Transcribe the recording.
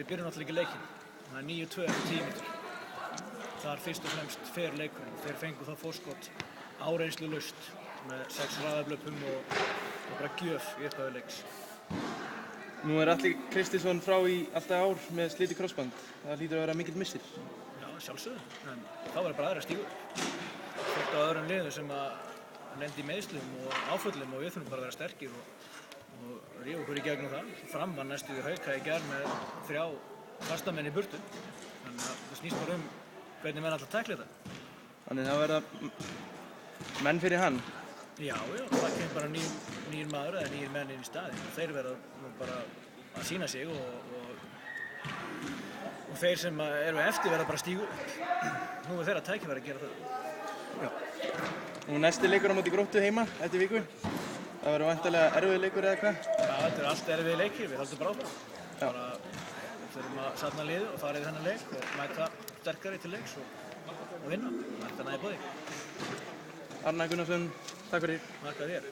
við byrjum náttúrulega ekki leikinn. Það er 9-2 eftir 10 mínútur. Þar fyrst og fremst fer leikurinn. Þeir fengu það forskot áreynslulaust með 6 hraðablöpum og bara gjöf í upphafi leiks. Nú er Atli Kristinsson frá í alltaf ár með slitið krossband. Það hlýtur að vera mikill missir. Já, sjálfsögðu. En þá verður bara aðra stígur. Fullt á öðrum liðum sem að lenda í meiðslum og áföllum og við þurfum bara að vera sterkir og rífa okkur í gegnum það. Fram var næstu í Hauka í gær með 3 fastamenn í burtu. Þannig að það snýst bara hvernig menn alltaf tækla þetta. Þannig það verða menn fyrir hann. Já, það kemur bara nýr maður eða nýr menn inn í staðinn. Þeir verða bara að sýna sig og þeir sem eru eftir verða bara að stíga upp. Nú er þeirra tækifæri að gera það. Já. Nú næsti leikur á móti Gróttu heima eftir viku. Það verður væntanlega erfiður leikur eða hvað? Já, þetta er allt erfiðir leikir, við höldum bara áfram. Bara við þurfum að safna liðið og fara yfir þennan leik og mæta sterkari til leiks og vinna. Þetta er næði boði. Arnar Gunnarsson, takk fyrir. Takk að þér.